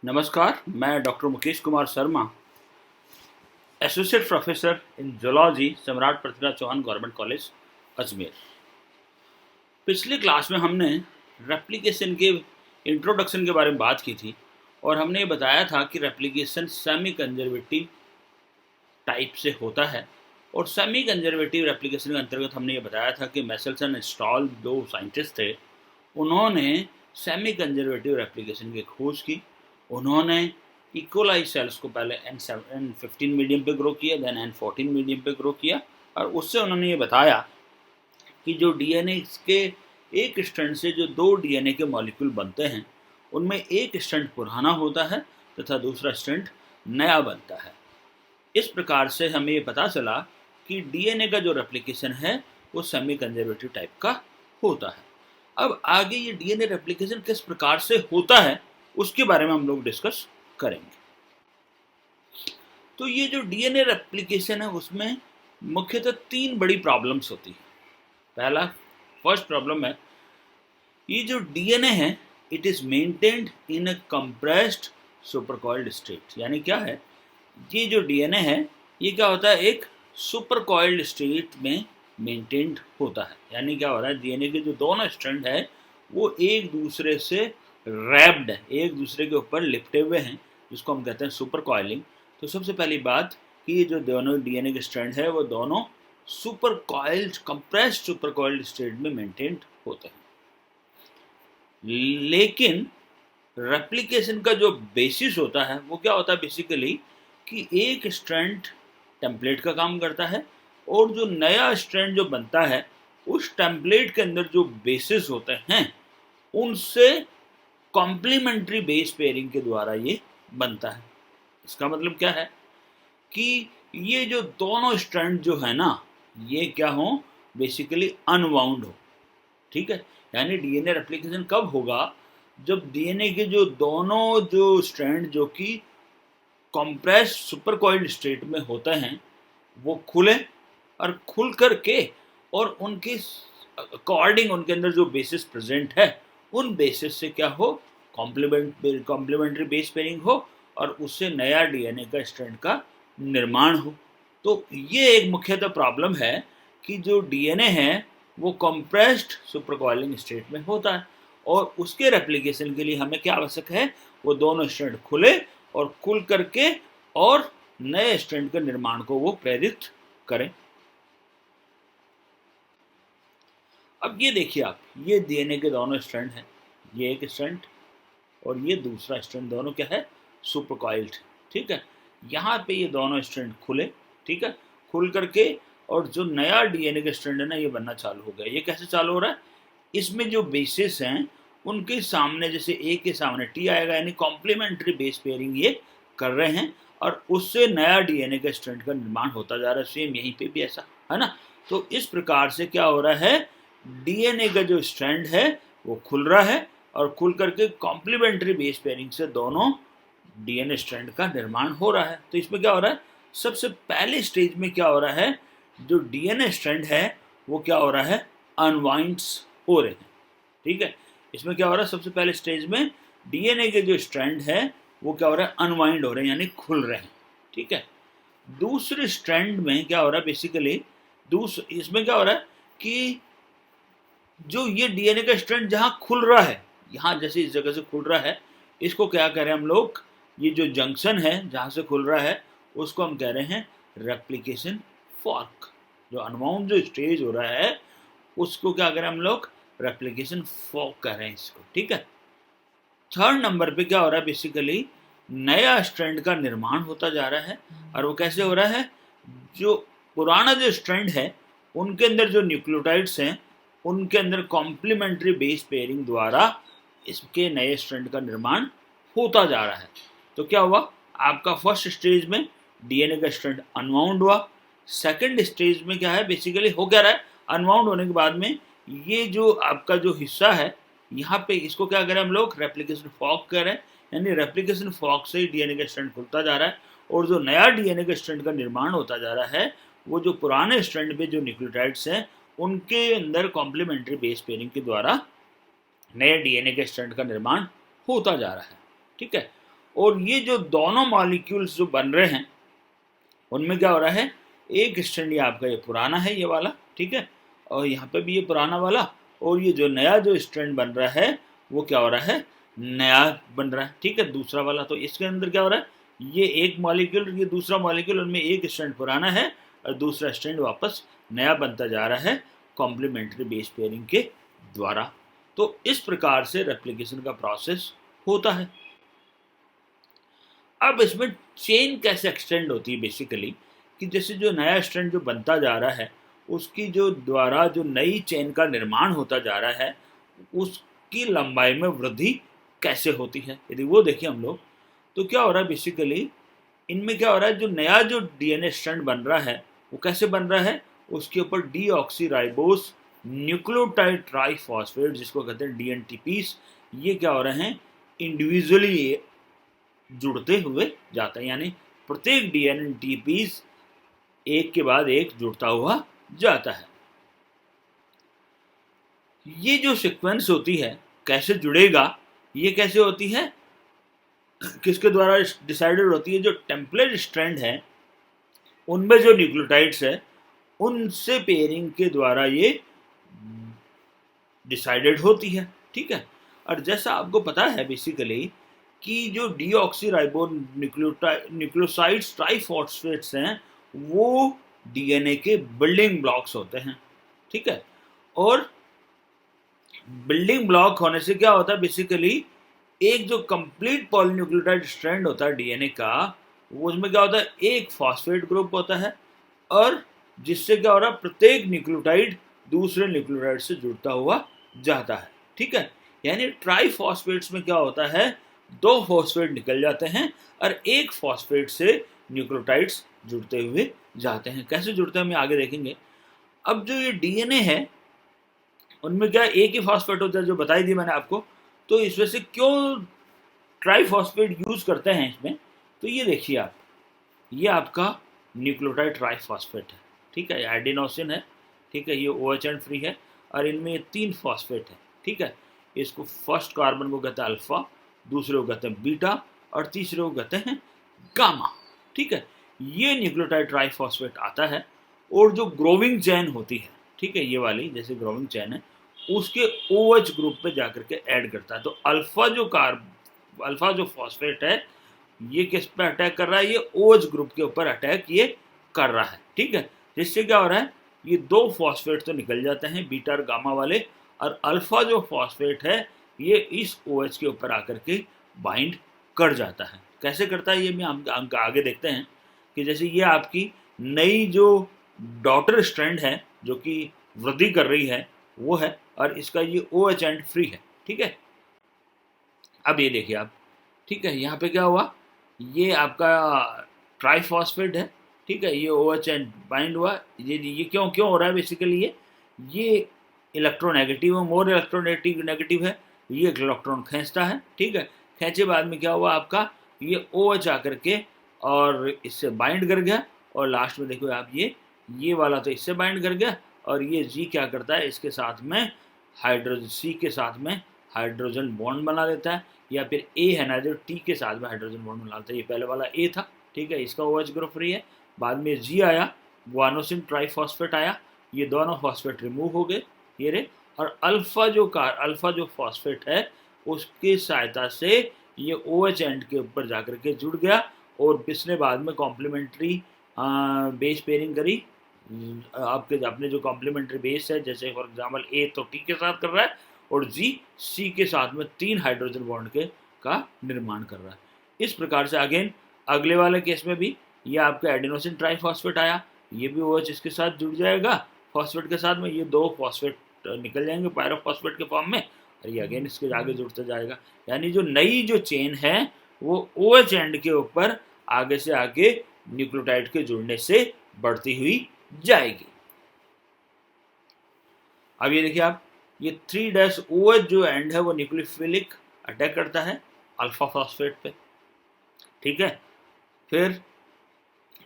नमस्कार, मैं doctor Mukesh Kumar Sharma, associate professor in zoology, सम्राट पृथ्वीराज चौहान गवर्नमेंट कॉलेज, अजमेर। पिछली क्लास में हमने रेप्लिकेशन के इंट्रोडक्शन के बारे में बात की थी और हमने ये बताया था कि रेप्लिकेशन सेमी कंजर्वेटिव टाइप से होता है। और सेमी कंजर्वेटिव रेप्लिकेशन के अंतर्गत हमने ये बताया था कि मेसेल्सन स्टॉल दो साइंटिस्ट थे, उन्होंने सेमी कंजर्वेटिव रेप्लिकेशन की खोज की। उन्होंने इकोलाई सेल्स को पहले N15 मीडियम पे ग्रो किया, देन N14 मीडियम पे ग्रो किया, और उससे उन्होंने ये बताया कि जो डीएनए के एक स्ट्रैंड से जो दो डीएनए के मॉलिक्यूल बनते हैं, उनमें एक स्ट्रैंड पुराना होता है तथा दूसरा स्ट्रैंड नया बनता है। इस प्रकार से हमें ये पता चला कि डीएनए का जो रेप्लिकेशन है वो सेमी कंजर्वेटिव टाइप का होता है। अब आगे ये डीएनए रेप्लिकेशन किस प्रकार से होता है उसके बारे में हम लोग डिस्कस करेंगे। तो ये जो डीएनए रेप्लिकेशन है उसमें मुख्यतः तीन बड़ी प्रॉब्लम्स होती है। फर्स्ट प्रॉब्लम है, ये जो डीएनए है it is maintained in a compressed supercoiled state. यानी क्या है, ये जो डीएनए है ये क्या होता है, एक सुपरकॉइल्ड स्टेट में मेंटेन्ड होता है। यानी क्या हो रहा है, डीएनए के जो दोनों स्ट्रैंड है वो एक दूसरे से रैप्ड है, एक दूसरे के ऊपर लिपटे हुए हैं, जिसको हम कहते हैं सुपर कॉइलिंग। तो सबसे पहली बात कि ये जो दोनों डीएनए के स्ट्रैंड है वो दोनों super coiled, compressed super coiled state में मेंटेन्ड होते हैं। लेकिन रेप्लिकेशन का जो बेसिस होता है वो क्या होता है, बेसिकली कि एक स्ट्रैंड टेम्पलेट का काम करता है और जो नया स्ट्रैंड जो बनता है उस टेम्पलेट के अंदर जो बेसिस होते हैं उनसे कॉम्प्लीमेंट्री बेस पेयरिंग के द्वारा ये बनता है। इसका मतलब क्या है कि ये जो दोनों स्ट्रैंड जो है ना ये क्या हो, बेसिकली अनवाउंड हो। ठीक है, यानी डीएनए रेप्लिकेशन कब होगा, जब डीएनए के जो दोनों जो स्ट्रैंड जो कि कॉम्प्रेस्ड सुपरकॉइल्ड स्टेट में होते हैं वो खुले, और खुल करके और उनके अकॉर्डिंग उनके अंदर जो बेसिस प्रेजेंट है उन बेसिस से क्या हो, कॉम्प्लीमेंट्री बेस पेयरिंग हो और उससे नया डीएनए का स्ट्रैंड का निर्माण हो। तो ये एक मुख्यतः प्रॉब्लम है कि जो डीएनए है वो कंप्रेस्ड सुपरकॉइलिंग स्टेट में होता है और उसके रेप्लिकेशन के लिए हमें क्या आवश्यक है, वो दोनों स्ट्रैंड खुले और खुल करके और नए स्ट्रैंड के निर्माण को वो प्रेरित करें। अब ये देखिए आप, ये डीएनए के दोनों स्ट्रैंड हैं, ये एक स्ट्रैंड और ये दूसरा स्ट्रैंड, दोनों क्या है, सुपरकॉइल्ड। ठीक है, यहाँ पे ये दोनों स्ट्रैंड खुले, ठीक है, खुल करके और जो नया डीएनए का स्ट्रैंड है ना ये बनना चालू हो गया। ये कैसे चालू हो रहा है, इसमें जो बेसिस हैं उनके सामने जैसे ए के सामने टी आएगा, यानी कॉम्प्लीमेंट्री बेस पेयरिंग ये कर रहे हैं और उससे नया डीएनए का स्ट्रैंड का निर्माण होता जा रहा है। सेम यहीं पे भी ऐसा है ना। तो इस प्रकार से क्या हो रहा है, डीएनए का जो स्ट्रैंड है वो खुल रहा है और खुल करके कॉम्प्लीमेंट्री बेस पेयरिंग से दोनों डीएनए स्ट्रैंड का निर्माण हो रहा है। तो इसमें क्या हो रहा है, सबसे पहले स्टेज में क्या हो रहा है, जो डीएनए स्ट्रैंड है वो क्या हो रहा है, अनवाइंड्स हो रहे हैं। ठीक है, इसमें क्या हो रहा है, सबसे पहले स्टेज में डीएनए के जो स्ट्रैंड है वो क्या हो रहा है, अनवाइंड हो रहे हैं, यानी खुल रहे हैं। ठीक है, दूसरे स्ट्रैंड में क्या हो रहा है, बेसिकली इसमें क्या हो रहा है कि जो ये डीएनए का स्ट्रैंड जहां खुल रहा है, यहाँ जैसे इस जगह से खुल रहा है, इसको क्या करें हम लोग, ये जो जंक्शन है जहां से खुल रहा है उसको हम कह रहे हैं रेप्लिकेशन फॉर्क। जो अनवाउंड जो स्टेज हो रहा है उसको क्या करें हम लोग, रेप्लिकेशन फॉर्क कह रहे हैं इसको। ठीक है, थर्ड नंबर पे क्या हो रहा है, बेसिकली नया स्ट्रैंड का निर्माण होता जा रहा है। और वो कैसे हो रहा है, जो पुराना जो स्ट्रैंड है उनके अंदर जो न्यूक्लियोटाइड्स हैं उनके अंदर कॉम्प्लीमेंट्री बेस पेयरिंग द्वारा इसके नए स्ट्रैंड का निर्माण होता जा रहा है। तो क्या हुआ, आपका फर्स्ट स्टेज में डीएनए का स्ट्रैंड अनवाउंड हुआ, सेकंड स्टेज में क्या है, बेसिकली हो क्या रहा है, अनवाउंड होने के बाद में ये जो आपका जो हिस्सा है यहाँ पे इसको क्या करें हम लोग, रेप्लिकेशन फॉर्क करें, यानी रेप्लिकेशन फॉर्क से ही डीएनए का स्ट्रैंड खुलता जा रहा है और जो नया डीएनए का स्ट्रैंड का निर्माण होता जा रहा है वो जो पुराने स्ट्रैंड पे जो न्यूक्लियोटाइड्स हैं उनके अंदर कॉम्प्लीमेंट्री बेस पेयरिंग के द्वारा नए डीएनए के स्ट्रैंड का निर्माण होता जा रहा है। ठीक है, और ये जो दोनों मॉलिक्यूल्स जो बन रहे हैं उनमें क्या हो रहा है, एक स्ट्रैंड ये आपका ये पुराना है ये वाला, ठीक है, और यहाँ पे भी ये पुराना वाला, और ये जो नया जो स्ट्रैंड बन रहा है वो क्या हो रहा है, नया बन रहा है, ठीक है, दूसरा वाला। तो इसके अंदर क्या हो रहा है, ये एक मॉलिक्यूल, ये दूसरा मॉलिक्यूल, उनमें एक स्ट्रैंड पुराना है और दूसरा स्ट्रैंड वापस नया बनता जा रहा है कॉम्प्लीमेंट्री बेस पेयरिंग के द्वारा। तो इस प्रकार से रेप्लिकेशन का प्रोसेस होता है। अब इसमें चेन कैसे एक्सटेंड होती है बेसिकली, कि जैसे जो नया स्ट्रैंड जो बनता जा रहा है उसकी जो द्वारा जो नई चेन का निर्माण होता जा रहा है उसकी लंबाई में वृद्धि कैसे होती है, यदि वो देखें हम लोग तो क्या हो रहा है बेसिकली, इनमें क्या हो रहा है, जो नया जो डीएनए स्ट्रैंड बन रहा है वो कैसे बन रहा है, उसके ऊपर डीऑक्सीराइबोस न्यूक्लियोटाइड ट्राइफॉस्फेट जिसको कहते हैं डीएनटीपीस, ये क्या हो रहे हैं, इंडिविजुअली जुड़ते हुए जाता है, यानी प्रत्येक डीएनटीपीस एक के बाद एक जुड़ता हुआ जाता है। ये जो सीक्वेंस होती है कैसे जुड़ेगा, ये कैसे होती है, किसके द्वारा डिसाइडेड होती है, जो टेम्पलेट स्ट्रैंड है उनमें जो न्यूक्लियोटाइड्स है उनसे पेयरिंग के द्वारा ये डिसाइडेड होती है, ठीक है। और जैसा आपको पता है बेसिकली कि जो डीऑक्सीराइबो न्यूक्लियोसाइड्स ट्राइफॉस्फेट्स हैं वो डीएनए के बिल्डिंग ब्लॉक्स होते हैं, ठीक है। और बिल्डिंग ब्लॉक होने से क्या होता है बेसिकली, एक जो कंप्लीट पॉलीन्यूक्लियोटाइड स्ट्रैंड होता है डीएनए का, वो उसमें क्या होता है, एक फॉस्फेट ग्रुप होता है, और जिससे क्या हो रहा है, प्रत्येक न्यूक्लियोटाइड दूसरे न्यूक्लियोटाइड से जुड़ता हुआ जाता है, ठीक है। यानी ट्राइफॉस्फेट्स में क्या होता है, दो फॉस्फेट निकल जाते हैं और एक फॉस्फेट से न्यूक्लियोटाइड्स जुड़ते हुए जाते हैं। कैसे जुड़ते हैं हम आगे देखेंगे। अब जो ये डीएनए है उनमें क्या एक ही फॉस्फेट होता है, जो बताई दी मैंने आपको। तो इस वजह से क्यों ट्राइफॉस्फेट यूज करते हैं इसमें, तो ये देखिए आप, ये आपका न्यूक्लियोटाइड ट्राइफॉस्फेट है, ठीक है, एडिनोसिन है, ठीक है, ये OH एंड फ्री है, और इनमें 3 फॉस्फेट है, ठीक है। इसको फर्स्ट कार्बन को कहते हैं अल्फा, दूसरे को कहते हैं बीटा, और तीसरे को कहते हैं गामा, ठीक है। ये न्यूक्लियोटाइड ट्राइफॉस्फेट आता है, और जो ग्रोविंग चेन होती है, ठीक है, ये वाली जैसे ग्रोविंग चेन है, उसके OH ग्रुप पे जाकर के ऐड करता है। तो अल्फा जो फॉस्फेट है ये किस पे अटैक कर रहा है, ये OH ग्रुप के ऊपर अटैक ये कर रहा है, ठीक है। जिससे क्या हो रहा है, ये 2 फॉस्फेट तो निकल जाते हैं बीटा और गामा वाले, और अल्फा जो फॉस्फेट है ये इस OH के ऊपर आकर के बाइंड कर जाता है। कैसे करता है ये भी हम आगे देखते हैं, कि जैसे ये आपकी नई जो डॉटर स्ट्रैंड है जो कि वृद्धि कर रही है वो है, और इसका ये OH एंड फ्री है, ठीक है। अब ये देखिए आप, ठीक है, यहाँ पे क्या हुआ, ये आपका ट्राइफॉस्फेट है, ठीक है, ये OH एंड बाइंड हुआ, ये क्यों हो रहा है बेसिकली, ये इलेक्ट्रोनेगेटिव है, मोर इलेक्ट्रोनेगेटिव है, ये इलेक्ट्रॉन खींचता है, ठीक है। खींचे बाद में क्या हुआ आपका, ये OH आकर के और इससे बाइंड कर गया, और लास्ट में देखो आप, ये वाला तो इससे बाइंड कर गया, और ये G क्या करता है, इसके साथ में हाइड्रोजन C के साथ में हाइड्रोजन बॉन्ड बना देता है, या फिर A है ना जो T के साथ में हाइड्रोजन बॉन्ड बना देता है। ये पहले वाला A था, ठीक है, इसका OH ग्रुप फ्री है, बाद में G आया, ग्वानोसिन ट्राइफॉस्फेट आया, ये दोनों फॉस्फेट रिमूव हो गए, ये रे, और अल्फा जो फॉस्फेट है उसकी सहायता से ये OH एंड के ऊपर जाकर के जुड़ गया, और इसने बाद में कॉम्प्लीमेंट्री बेस पेयरिंग करी। आपके अपने जो कॉम्प्लीमेंट्री बेस है, जैसे फॉर एग्जांपल A तो T के साथ कर रहा है, और G C के साथ में 3 हाइड्रोजन बॉन्ड का निर्माण कर रहा है। इस प्रकार से अगेन अगले वाले केस में भी ये आपका एडिनोसिन ट्राइफॉस्फेट आया, ये भी OH इसके साथ जुड़ जाएगा फॉस्फेट के साथ में, ये 2 फॉस्फेट निकल जाएंगे पायरोफॉस्फेट के फॉर्म में, और ये अगेन इसके आगे जुड़ता जाएगा। यानी जो नई जो चेन है वो OH एंड के ऊपर आगे से आगे न्यूक्लियोटाइड के जुड़ने से बढ़ती हुई जाएगी। अब ये देखिए आप, ये 3-OH जो एंड है वो न्यूक्लियोफिलिक अटैक करता है अल्फा फॉस्फेट पे, ठीक है। फिर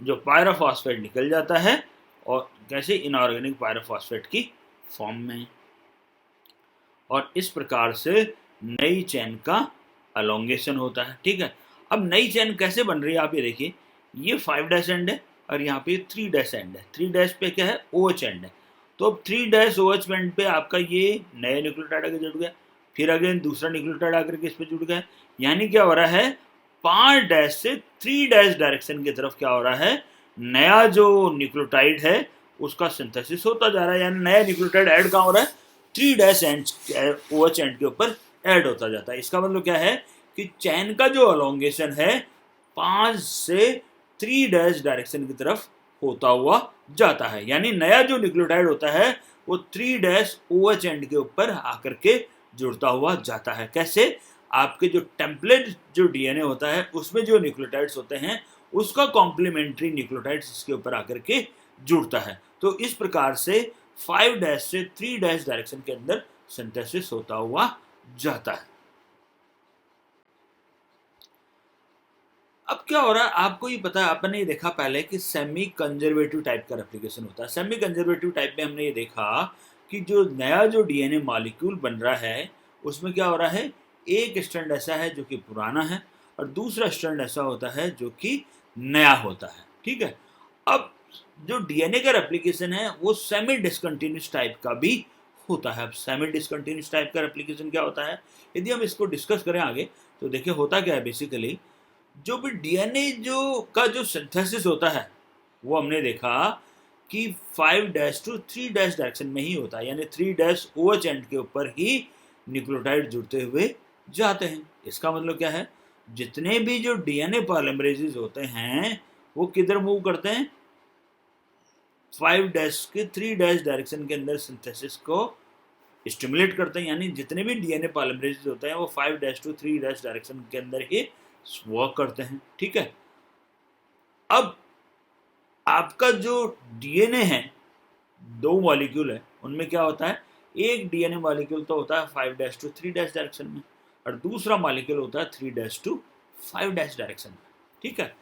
जो पायरोफॉस्फेट निकल जाता है, और कैसे इनऑर्गेनिक पायरोफॉस्फेट की फॉर्म में, और इस प्रकार से नई चेन का अलोंगेशन होता है, ठीक है। अब नई चेन कैसे बन रही है आप ये देखिए, ये 5 डैश एंड है और यहाँ पे 3 डैश एंड है। 3 डैश पे क्या है, OH एंड है। तो अब 3 डैश OH एंड पे आपका ये नया न्यूक्लियोटाइड आके जुड़ गया, फिर अगेन दूसरा न्यूक्लियोटाइड आकर के इस पे जुड़ गया। यानी क्या हो रहा है, 5 डैश से 3 डैश डायरेक्शन की तरफ क्या हो रहा है, नया जो न्यूक्लियोटाइड है उसका सिंथेसिस होता जा रहा है। यानी नया न्यूक्लियोटाइड ऐड कहाँ हो रहा है, 3 डैश एंड OH एंड के ऊपर ऐड होता जाता है। इसका मतलब क्या है कि चैन का जो अलोंगेशन है 5 से 3 डैश डायरेक्शन की तरफ होता हुआ जाता है। यानी नया जो न्यूक्लियोटाइड होता है वो 3 डैश OH एंड के ऊपर आकर के जुड़ता हुआ जाता है। कैसे, आपके जो टेम्पलेट जो डीएनए होता है उसमें जो न्यूक्लियोटाइड्स होते हैं उसका कॉम्प्लीमेंट्री न्यूक्लियोटाइड्स इसके ऊपर आकर के जुड़ता है। तो इस प्रकार से 5 डैश से 3 डैश डायरेक्शन के अंदर सिंथेसिस होता हुआ जाता है। अब क्या हो रहा है, आपको ये पता है, आपने ये देखा पहले कि सेमी कंजर्वेटिव टाइप का रेप्लिकेशन होता है। सेमी कंजर्वेटिव टाइप में हमने ये देखा कि जो नया जो डीएनए मॉलिक्यूल बन रहा है उसमें क्या हो रहा है, एक स्ट्रैंड ऐसा है जो कि पुराना है और दूसरा स्ट्रैंड ऐसा होता है जो कि नया होता है। ठीक है, अब जो डीएनए का रेप्लिकेशन है वो सेमी डिसकंटिन्यूस टाइप का भी होता है। अब सेमी डिसकंटिन्यूस टाइप का रेप्लिकेशन क्या होता है, यदि हम इसको डिस्कस करें आगे तो देखिए होता क्या है। बेसिकली जो भी डीएनए जो का जो सिंथेसिस होता है वो हमने देखा कि 5 डैश टू 3 डैश डायरेक्शन में ही होता है। यानी 3 डैश OH एंड के ऊपर ही न्यूक्लियोटाइड जुड़ते हुए जाते हैं। इसका मतलब क्या है, जितने भी जो डीएनए पॉलीमरेजेस होते हैं वो किधर मूव करते हैं, 5 डैश के 3 डैश डायरेक्शन के अंदर सिंथेसिस को स्टिमुलेट करते हैं। यानी जितने भी डीएनए पॉलीमरेजेस होते हैं वो 5 डैश टू 3 डैश डायरेक्शन के अंदर ही वर्क करते हैं। ठीक है, अब आपका जो डीएनए है, 2 मॉलिक्यूल है, उनमें क्या होता है, एक डीएनए मॉलिक्यूल तो होता है 5 डैश टू 3 डैश डायरेक्शन में और दूसरा मॉलिक्यूल होता है 3 डैश टू 5 डैश डायरेक्शन में। ठीक है,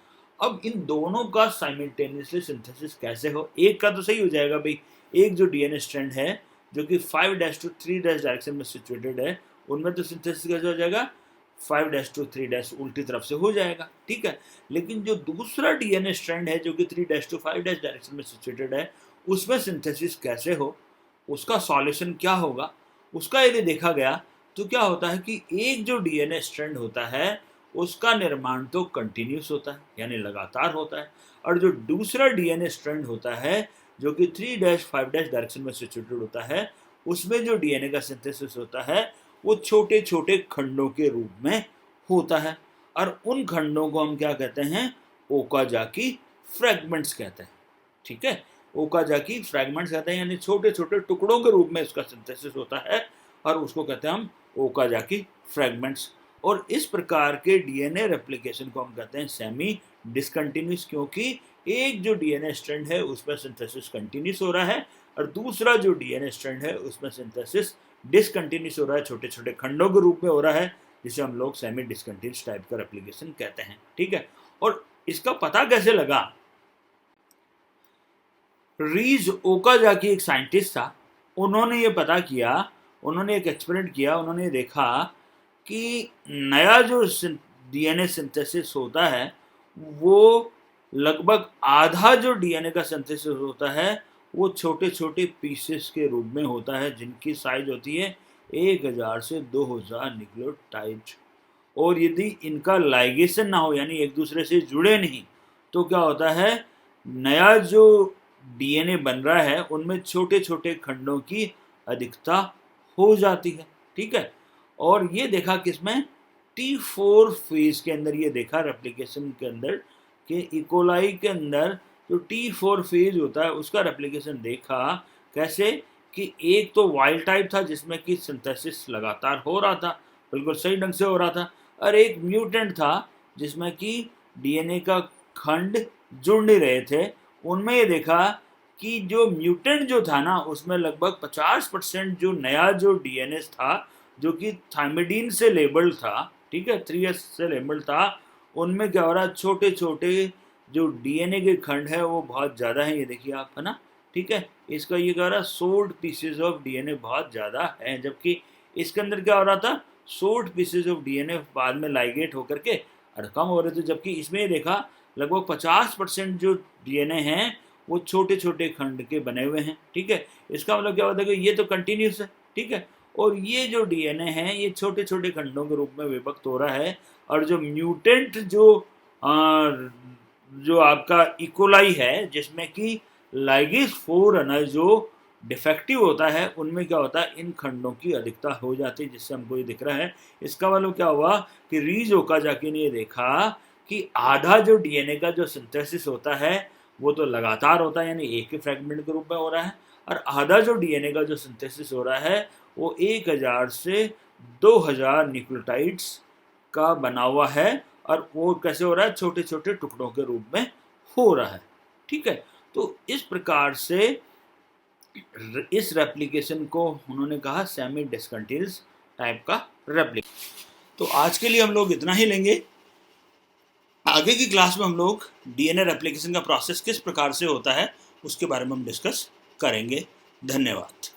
अब इन दोनों का साइमल्टेनियसली सिंथेसिस कैसे हो, एक का तो सही हो जाएगा भाई, एक जो डीएनए स्ट्रैंड है जो कि 5 डैश टू 3 डैश डायरेक्शन में सिचुएटेड है उनमें तो सिंथेसिस कैसे हो जाएगा, 5 डैश टू 3 डैश उल्टी तरफ से हो जाएगा। ठीक है, लेकिन जो दूसरा डीएनए स्ट्रैंड है जो कि 3 डैश टू 5 डैश डायरेक्शन में सिचुएटेड है उसमें सिंथेसिस कैसे हो, उसका सॉल्यूशन क्या होगा, उसका यदि देखा गया तो क्या होता है कि एक जो डीएनए स्ट्रैंड होता है उसका निर्माण तो कंटिन्यूस होता है यानी लगातार होता है, और जो दूसरा डीएनए स्ट्रैंड होता है जो कि 3 डैश 5 डैश डायरेक्शन में सिचुएटेड होता है उसमें जो डीएनए का सिंथेसिस होता है वो छोटे छोटे खंडों के रूप में होता है, और उन खंडों को हम क्या कहते हैं, ओकाजाकी फ्रैगमेंट्स कहते हैं। ठीक है, ओकाजाकी फ्रैगमेंट्स कहते हैं, यानी छोटे छोटे टुकड़ों के रूप में इसका सिंथेसिस होता है और उसको कहते हैं हम ओकाजाकी फ्रैगमेंट्स। और इस प्रकार के डीएनए रेप्लिकेशन को हम कहते हैं सेमी डिसकंटिन्यूस, क्योंकि एक जो डीएनए स्ट्रैंड है उसमें सिंथेसिस कंटिन्यूस हो रहा है और दूसरा जो डीएनए स्ट्रैंड है उसमें सिंथेसिस डिसकंटिन्यूस हो रहा है, छोटे छोटे खंडों के रूप में हो रहा है, जिसे हम लोग सेमी डिसकंटिन्यूस टाइप का रेप्लिकेशन कहते हैं। ठीक है, और इसका पता कैसे लगा, रीज ओकाजाकी एक साइंटिस्ट था, उन्होंने ये पता किया, उन्होंने एक एक्सपेरिमेंट किया, उन्होंने देखा कि नया जो डीएनए सिंथेसिस होता है वो लगभग आधा जो डीएनए का सिंथेसिस होता है वो छोटे छोटे पीसेस के रूप में होता है जिनकी साइज होती है 1000 से 2000 न्यूक्लियोटाइड। और यदि इनका लाइगेशन ना हो यानी एक दूसरे से जुड़े नहीं तो क्या होता है, नया जो डीएनए बन रहा है उनमें छोटे छोटे खंडों की अधिकता हो जाती है। ठीक है, और ये देखा किसमें, T4 फेज के अंदर ये देखा रेप्लिकेशन के अंदर कि इकोलाई के अंदर जो T4 फेज होता है उसका रेप्लिकेशन देखा। कैसे कि एक तो वाइल्ड टाइप था जिसमें कि सिंथेसिस लगातार हो रहा था, बिल्कुल सही ढंग से हो रहा था, और एक म्यूटेंट था जिसमें कि डीएनए का खंड जुड़ नहीं रहे थे। उनमें ये देखा कि जो म्यूटेंट जो था ना उसमें लगभग 50% जो नया जो डीएनए था जो कि थाइमिडीन से लेबल्ड था, ठीक है, 3S से लेबल्ड था, उनमें क्या हो रहा है, छोटे छोटे जो डीएनए के खंड है वो बहुत ज़्यादा है, ये देखिए आप, है ना। ठीक है, इसका ये कह रहा है सोल्ड पीसेज ऑफ डीएनए बहुत ज़्यादा है, जबकि इसके अंदर क्या हो रहा था, सोल्ड पीसेज ऑफ डीएनए बाद में लाइगेट होकर के और कम हो रहे थे, जबकि इसमें देखा लगभग 50% जो डीएनए हैं वो छोटे छोटे खंड के बने हुए हैं। ठीक है, इसका मतलब क्या होता है कि ये तो कंटिन्यूस है। ठीक है, और ये जो डीएनए है ये छोटे छोटे खंडों के रूप में विभक्त हो रहा है। और जो म्यूटेंट जो आपका इकोलाई है, जिसमें कि लाइगेज 4 है ना, जो डिफेक्टिव होता है, उनमें क्या होता है, इन खंडों की अधिकता हो जाती है, जिससे हमको ये दिख रहा है। इसका मतलब क्या हुआ कि रीज ओकाजाकी ने ये देखा कि आधा जो डीएनए का जो सिंथेसिस होता है वो तो लगातार होता है, यानी एक ही फ्रेगमेंट के रूप में हो रहा है, और आधा जो डीएनए का जो सिंथेसिस हो रहा है वो 1000 से 2000 न्यूक्लियोटाइड्स का बना हुआ है, और वो कैसे हो रहा है, छोटे छोटे टुकड़ों के रूप में हो रहा है। ठीक है, तो इस प्रकार से इस रेप्लिकेशन को उन्होंने कहा सेमी डिसकंटिन्यूअस टाइप का रेप्लिकेशन। तो आज के लिए हम लोग इतना ही लेंगे। आगे की क्लास में हम लोग डीएनए रेप्लिकेशन का प्रोसेस किस प्रकार से होता है उसके बारे में हम डिस्कस करेंगे। धन्यवाद।